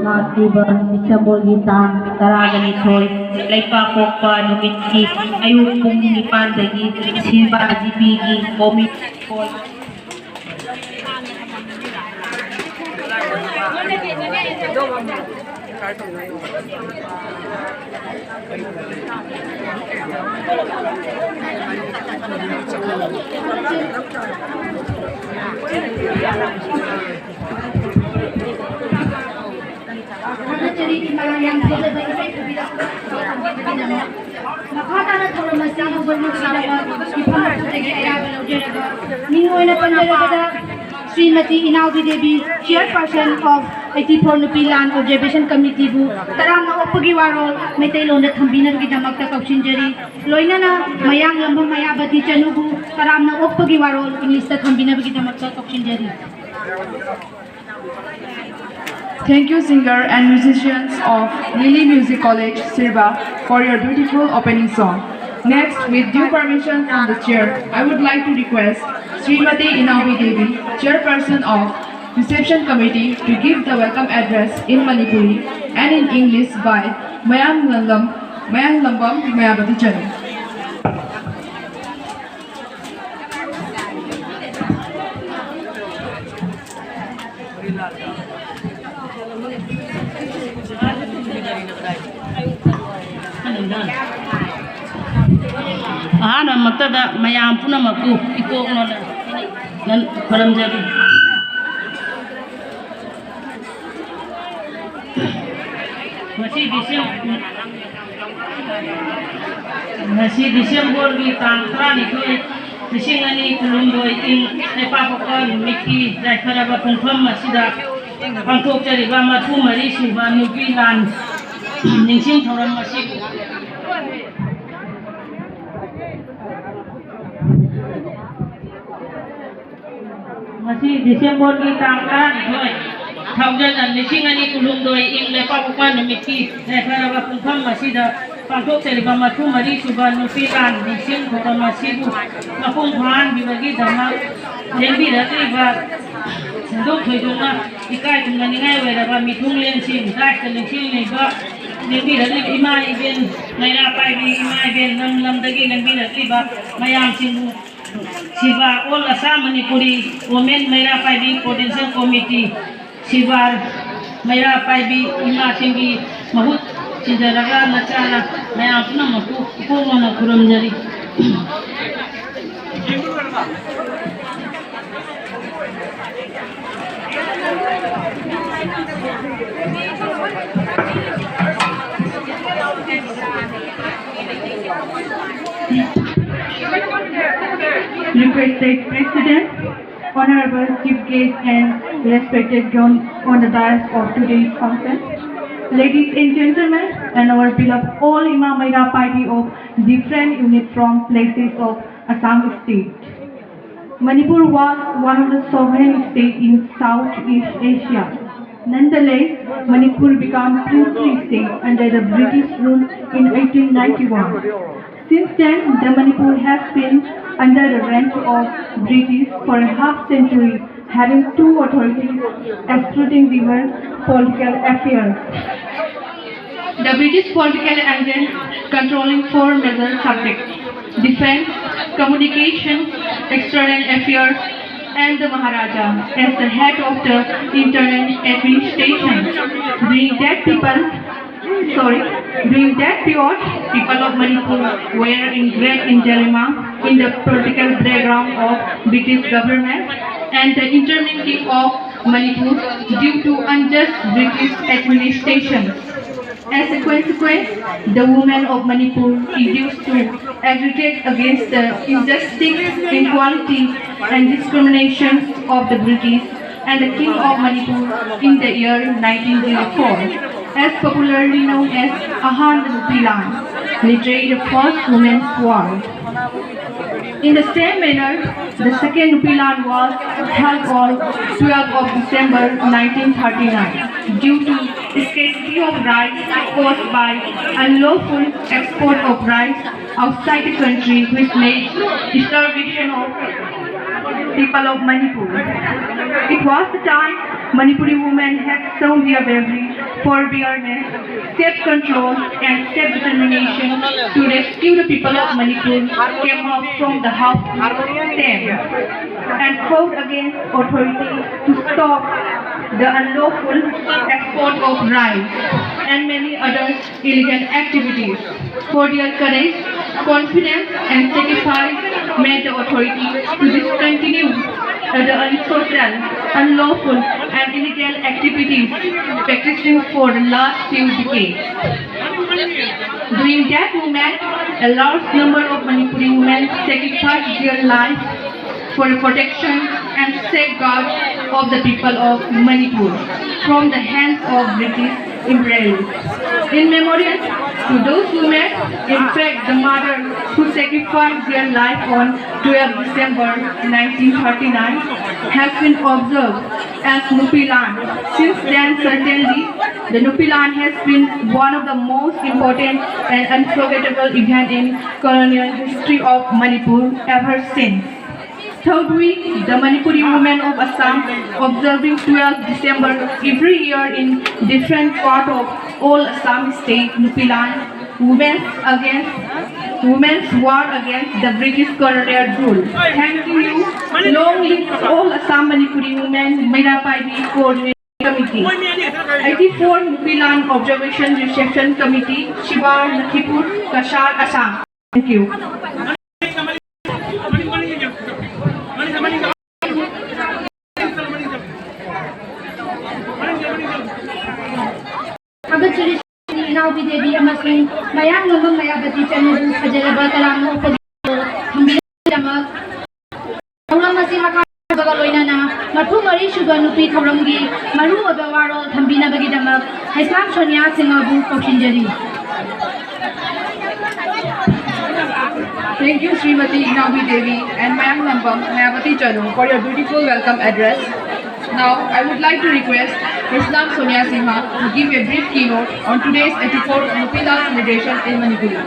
Nakatiba December Gitang Taraganitoy Laipakokpa Numitki Ayupong Nipandagi Sribar Jipigi Komit Srimati Inaubi Devi, Chairperson of 84 Nupilan Observation Committee bu Tarang Opagi Warol Metailon the Tambinan Gidamakta Kaushinjari Loinana Mayang Lambu Mayabati Chanubu Tarang Opagi Warol in Lista Tambina Gidamakta Kaushinjari. Thank you, singer and musicians of Lily Music College, Sribar, for your beautiful opening song. Next, with due permission from the chair, I would like to request Srimati Inaubi Devi, Chairperson of Reception Committee, to give the welcome address in Manipuri and in English by Mayang Lambam Mayabati Chanu. Ahana matada mayam puna maku iko noda nan param jadi masih Desember di tangkra ni tu disingani kulundoi in nepapokon miki dai karaba pungpam masih dah pangkok cari bama tu mari Sribar Nupilan ningsing thoran masih masih Desember di tangkra ni Thaujan lisingani kulundoi in nepapokon miki dai karaba pungpam masih dah pangkok cari bama tu mari Sribar Nupilan ningsing thoran masih mapungpan dibagi dama jadi dari bab Duk hidupnya ikai dengan ingai berapa mitung lensin, dah lensin ni ba lebih dari lima iben, Meira Paibi lima iben, enam lagi lebih dari ba mayam simu Sribar all Assam Manipuri Women Meira Paibi Potential Committee Sribar Meira Paibi lima singgi mahut cenderara macana mayam pun maku mana kurang jari. Requested President, Honorable Chief Guest and respected guests on the dais of today's function, ladies and gentlemen, and our beloved all Imam Meira Paibi of different units from places of Assam state. Manipur was one of the sovereign states in Southeast Asia. Nonetheless, Manipur became princely state under the British rule in 1891. Since then, the Manipur has been under the reign of British for a half century, having two authorities excluding river political affairs. The British political agents controlling four major subjects: defense, communication, external affairs, and the Maharaja as the head of the internal administration. During that period, people of Manipur were in great dilemma in the political background of British government and the intermingling of Manipur due to unjust British administration. As a consequence, the women of Manipur used to agitate against the injustice, inequality and discrimination of the British and the King of Manipur in the year 1904. As popularly known as Nupilan, literally the first women's war. In the same manner, the second Nupilan was held on 12th of December 1939 due to scarcity of rice caused by unlawful export of rice outside the country, which made starvation of people of Manipur. It was the time Manipuri women had shown their bravery forbearance, self-control, and self-determination to rescue the people of Manipur came out from the house and fought against authority to stop the unlawful export of rice and many other illegal activities. For their courage, confidence, and sacrifice made the authority to discontinue the unsocial, unlawful, and illegal activities practicing for the last few decades. During that moment, a large number of Manipuri women sacrificed their lives for the protection and safeguard of the people of Manipur from the hands of British imperialists. In memorial to those women, in fact, the mother who sacrificed their life on 12 December 1939 has been observed as Nupilan. Since then, certainly, the Nupilan has been one of the most important and unforgettable events in colonial history of Manipur ever since. Third week, the Manipuri women of Assam observing 12 December every year in different part of all Assam state, Nupilan, women's war against the British colonial rule. Thank you. Long live all Assam Manipuri women, Meira Paibi Coordinating Committee. 84 Nupilan Observation Reception Committee, Sribar, Nathipur, Kashar, Assam. Thank you. Now we devi amasing mayang namang mayabati channel kajalaba talang upag hambilamak awang masing makakagaloy na matu mari suga nupi tharamgi maru odawaro thambina bagi damak Assam Sonia Singabu Kopshinjari. Thank you, Srimati Inawi Devi and Mayang Lambang Mayavati Chanu for your beautiful welcome address. Now, I would like to request Islam Sonia Sinha to give a brief keynote on today's 84th Nupilan celebration in Manipuri.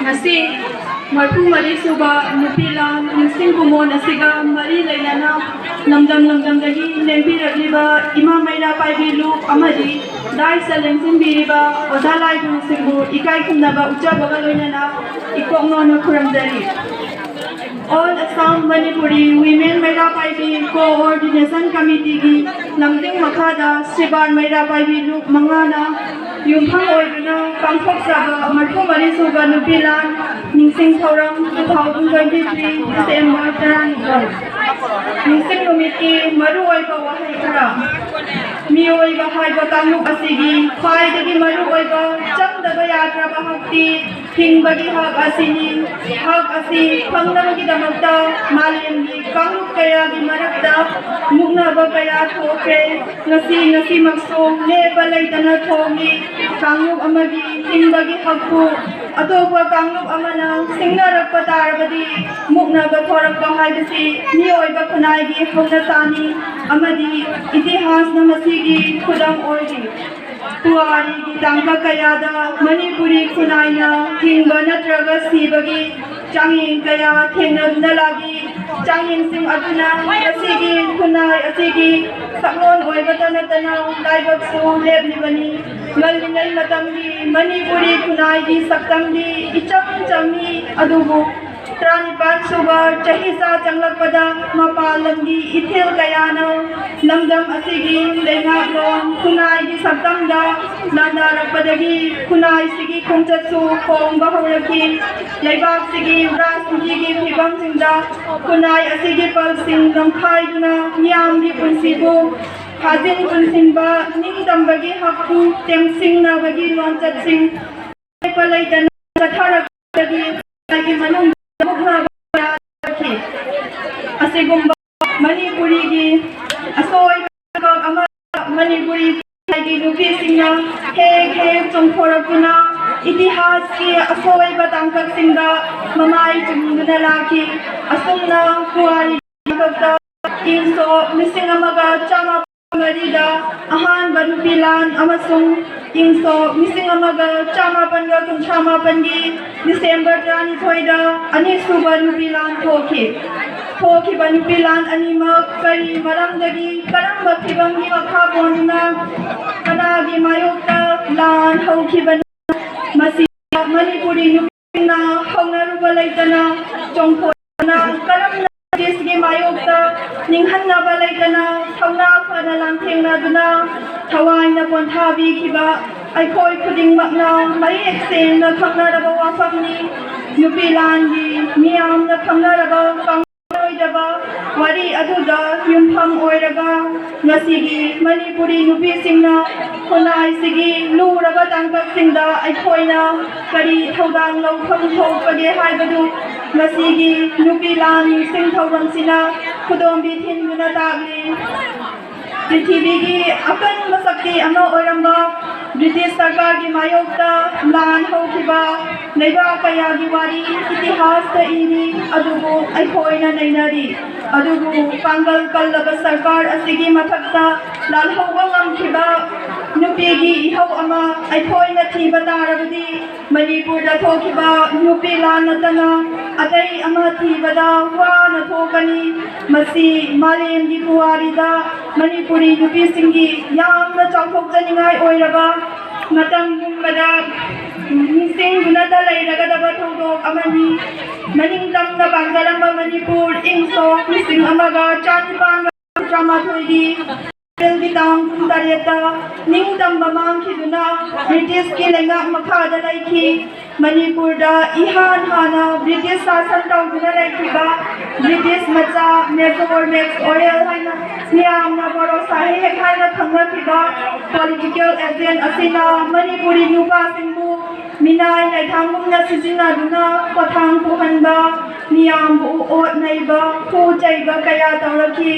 Ngasi marpu mari suba Nupilan nising kumon asiga mari lainana namdam dagi lempi ragliba ima Meira Paibi lu amadi dai salengsin biriba odalai du singbu ikai kumnaba ucha bagaloinana ikongno no kuramdari. All Assam Manipuri Women Meira Paibi Coordination Committee gi lamding makhada Sribar Meira Paibi lu mangana Yumphang oiduna pangthok saba marpu mari suba Nupilan ningsing thauram 2023 December 12 ningsing numiti maru oiba wahai khara mioiba haiba kanuk asigi khwaidagi maru oiba chamdaba yadraba hakti hingbagi hak asini hak asi phangnabagi damakta malemgi kanuk kaya gi marakta mugnaba kaya thokre ngasi makso leba laitana thogi kanuk amagi hingbagi hakku atopa kanuk amana singnarakpa tarabadi mugnaba thorakpa haibasi mioiba khunai hona tani amadi itihas na masigi khudam oidi puari gi tangka kayada Manipuri khunaina hingba natraga sibagi changin kaya thengnabna lagi changin sing aduna asigi khunai asigi saklon oibata natana laibak su leblibani mallingai matamgi Manipuri khunai gi saktamgi icham chami adubu Tranipan suba chahisa changlakpada mapalamgi ithil kayana lamdam asigi lengaklon kunai gi sabtamda landarakpadagi kunai sigi khongchatsu khong bahawraki laibak sigi rajniti gi phibam singda kunai asigi palsing lamkhaiduna miyam gi punsibu hajin punsinba ningdambagi hakku temsingna bagi lonchatsing palaidana satharakagi agi manung asigumba Manipuri gi asoi ama Manipuri gi nupi singna he chongphorakuna itihas ki asoi batangkak singda mamai chumduna laki asumna puari kakta inso missing amaga chama marida ahan Nupilan amasung inso missing amaga chama panga chama pandi December rani thoida ani suba Nupilan thoki Nupilan anima kari maramdagi karamba kibangi makha bonuna kanagi mayokta lan haukiban masi Manipuri Nupina Hongaruba Laitana Jongpona Karamna Disgi Mayokta Ninghanna Balaitana Tona Fana Lantena Duna Tawaina Pontabi Kiba Aikoi Puding Makna Mai Exen the Kanaraba Wafamni Nupilangi Miam the Kanaraba Daba Wari Aduda Yumpam Oiraga Nasigi Manipuri Nupi Singna Konai Sigi Luraga Tangak Singda Aikoina Kari Todang Low Kampo Page Haibadu Nasigi Nupilan Sing Tawam Sina Kudombi Tin Munatagli Prithivi akan masakti ama oramba British Sarkar ki mayokta lan hokiba naiba kaya gi wari itihas ta ini adugu aikhoina nainari adugu pangal kallaba sarkar asigi mathakta lal howa ngamkhiba nupi gi ihau ama aikhoina thiba tarabadi Manipur da thokiba Nupilan natana atai ama thibada wa na thokani masi malem gi puari da Manipuri nupi singi yamna chawthok janingai oiraba matang gumbada nising gunada lairagadaba thodok amani maningtamna banggalamba Manipur ingso nising amaga chanipang drama thoidi Belgitang Tarieta Ningdam Bamang Kiduna British Kilenga Makada Laiki Manipur da Ihan Hana British Sasan Tawduna Laikiba British Macha Merzor Max Oil Haina Niam Naboro Sahek Haina Thangakiba Political Agent Asina Manipuri Nupa Singbu Minai Naithangumna Sijina Duna Pathang Puhanba Niam Bu Ot Naiba Pu Jaiba Kaya Tawraki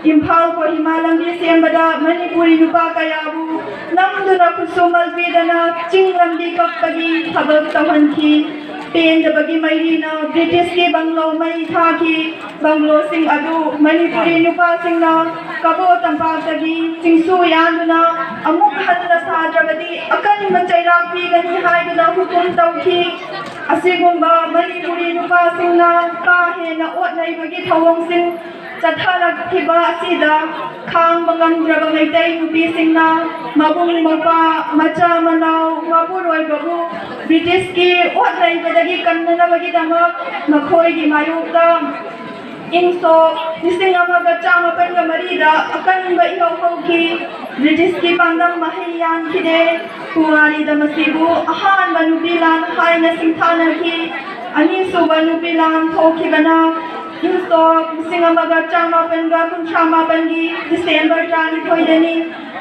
Imphal ko Himalambi Sembada Manipuri Nupa Kayabu Namduna Kusumal Vidana Chinglambi Kapagi Habab Tawanki Pain the Bagi Mairina British Ki Banglo Mai Thaki Banglo Sing Adu Manipuri Nupa Singna Kabo Tampatagi Singsu Yanduna Amuk Hadna Sadrabadi Akan Machairak Pigani Haiduna Hukum Tauki Asigumba Manipuri Nupa Singna Kahena Otnai Bagi Thawong Sing Chatharak Thiba Asida Khang Bangan Draba Maitai Nupi Singna Mabung Mapa Macha Manau Mapuroi Babu British Ki Otnai Badagi Kannana Bagi Damak Makhoi Gi Mayukta Ingso Nising Amaga Chama Penga Marida Akan Ba Ihaw Hawki British Ki Pandang Mahiyan Kide Puari Damasibu Ahan Nupilan Haina Singthana Ki Ani Suba Nupilan Thoki Bana Inso Singamaga Chama Penga Kunchama Pengi December Rani Thoidani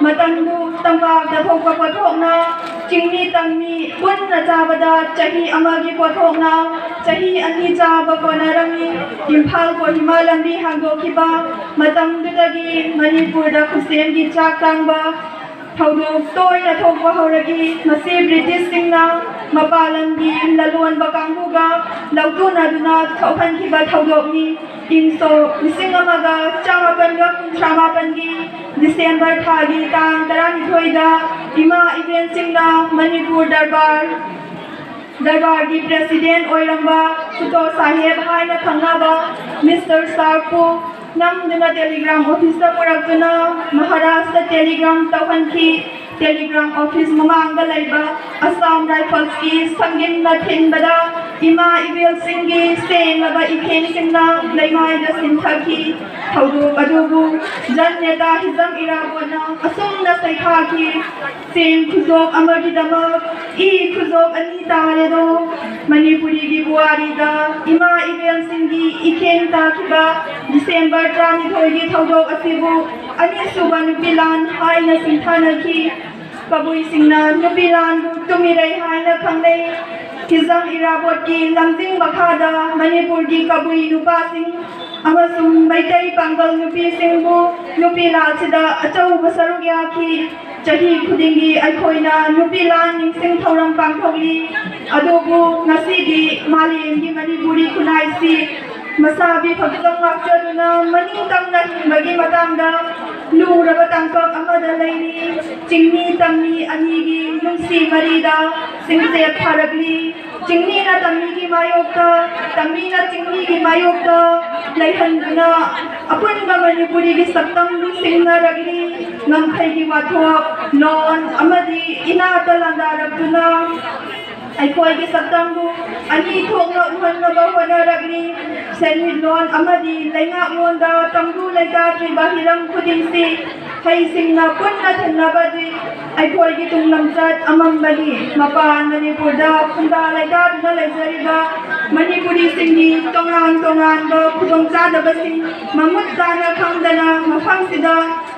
Matandu Tamba Dahoka Pathokna Chingmi Tangmi Bunna Jabada Chahi Amagi Pathokna Chahi Ani Jaba Konarami Imphal Ko Himalambi Hango Kiba Matandu Dagi Manipur Da Kusengi Chakangba Thaudok Toina Thokwa Horagi Masi British Singna Mapalambi Laluan Bakangbuga Lautuna Duna Thaupan Kiba Thaudokni Inso Nisingamaga Chama Penga Kunchama Pengi December Thagi Tang Tarani Thoida Ima Event Singna Manipur Darbar Di President Oiramba Suto Saheb Haina Thangaba Mr. Sarpo Namduna Telegram Officer Murakuna Maharashtra Telegram Tawanki Telegram Office Mamanga Laiba Assam Rifles Ki Sangin Na Thinbada Ima Ibil Singi Sen Laba Iken Singna Laimai Da Sinthaki Thaudu Adubu Janyata Hizam Irabona Asum Na Saikhaki Sen Khuzok Amagi Damak I Khuzok Ani Taredo Manipuri Gi Buari Da Ima Ibil Singi Iken Takiba December Trani Thoigi Thaudok Asibu Ani Suba Nupilan Haina Sinthanaki Kabui Singna Nupilan Tumirai Haina Khanglei Hizam Irabot Ki Lamjing Makhada Manipur Gi Kabui Nupa Sing Amasung Maitai Pangal Nupi Singbu Nupilal Sida Achauba Sarugya Ki Chahi Khudingi Aikhoina Nupilan Ningsing Thauram Pangthokli adobo nasidi malimgi Manipuri kunaisi masabi pagdang wakjaduna maningtang na himbagi matangda luraba tangkak amada laini chingni tamni anigi yungsi marida singse pharagli chingni na tamni ki mayokta tamni na chingni ki mayokta laihanduna apunba Manipuri ki saptang singna ragli ngamkhai ki wathok lon amadi inata landarabduna अखोई के सत्तंगु अनि थोंगना उहन्नबा होनारगनी सेनमिट loan अमदी लैंगा मोंदा तंगु लैदा त्रिबा हिरंग खुदिंसी हई सिंगना पुन्ना थन्नबदी अखोई की तुंगलमचत अमंबनी मपान मणिपुरदा खुंदा लैदा दुना लैजरिबा मणिपुरी सिंगी तोंगान तोंगान बा खुदोंचादबसी ममुत जाना खंगदना मफंगसिदा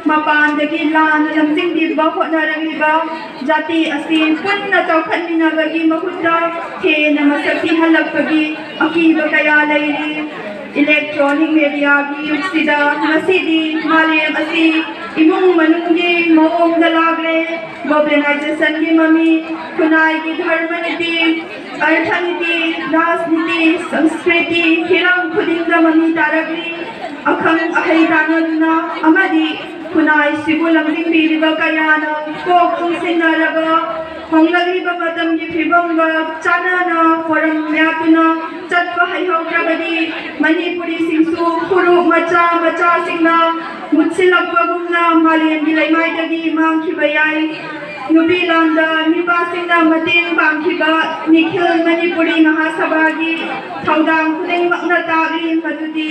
मपानदगी लान लमजिंगदिबा होनारगलिबा जाति असीन पुन्ना चौखन्निनबगी महुत्ता हेना मसक्ति हलक्पगी अकीबा कया लैरी इलेक्ट्रॉनिक मीडिया की युगसिदा मसीदी मालेम असी इमुंग मनुंगी मोंग दलागले ग्लोबलाइजेशन की ममी खुनाई की धर्म नीति अर्थनीति राजनीति संस्कृति हिरंग खुदिंग ममी तारगली अखंग अहै दानना अमदी खुनाई सिबु लमजिंग बीरिबा कयाना कोक तुंसिनरगा होंगलगलिबा मतम की फिबंगा चानाना फोरम यातुना चटपा हैहौद्रबदी मणिपुरी सिंसु खुरु मचा मचा सिंगना मुत्सिलकबगुमना मालेम की लैमाइदगी मांगखिबा याई नुपीलांदा निपासिंगना मतेंग पांगखिबा निखिल मणिपुरी महासभा की थौदांग खुदिंगमकना तागली मदुदी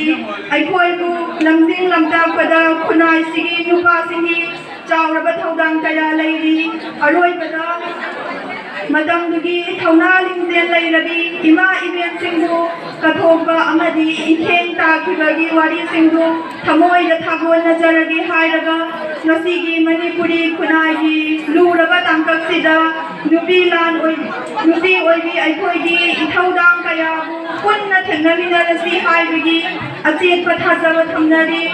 अखोइबु लमजिंग लमदापदा खुनाई सिगी नुपासिंगी चावरबा थौदांग कया लैरी अरोइबदा मदमदुगी थौना लिंगजेन लैरबी इमा इबेन सिंगु कथोबा अमदी इथेंग ताखिबगी वारी सिंगु थमोइदा थागोन नजरगी हायरगा नसीगी मणिपुरी खुनाई लूरबा तांकक्सिदा नुपीलान नुपी ओइबी अखोइगी इथौदांग कया पुन्ना थेंगमिनारसी हायबगी अचेत पथाजबा थमनरी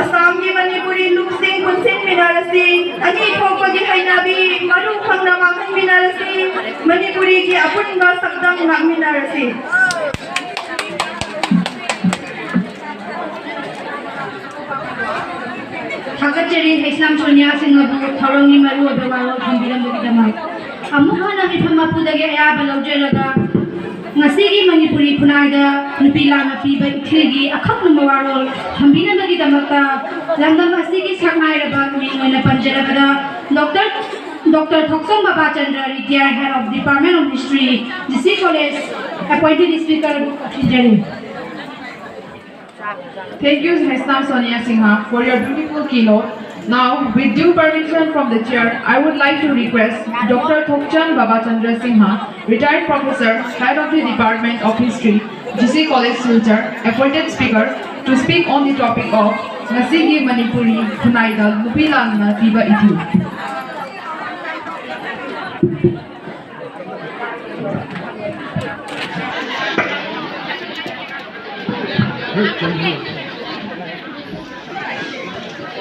असम की मणिपुरी लुकसिंग कुनसिंग मिनारसी अनि थोपगी हैनाबी मरु खंगना माखन मिनारसी मणिपुरी की अपुनबा सक्दम नाम मिनारसी थागतचेरी हैसलाम सोनिया सिंहबु थौरंगी मरु अबवालो थंबिरमबगिदमा अमुहाना मिफमापुदगे अयाबा लौजेरगा ngasi Manipuri खुनाइदा नुपीलाना पीबा इथिलगी अखक्नुमा वारोल थंबिनबगिदमक्ता लंदम असिगी सकनाइरबा मिंगोइना पंजरबदा doctor Thoksong Babachandra retired head of department of history GC college appointed speaker थिंजरी Thank you, Haisam Sonia Singha, for your beautiful keynote. Now, with due permission from the chair, I would like to request Dr. Thokchan Babachandra Singha, retired professor, head of the Department of History, GC College Silchar, appointed speaker, to speak on the topic of Nasigi Manipuri Kunaida Nupilan Tiba Itu.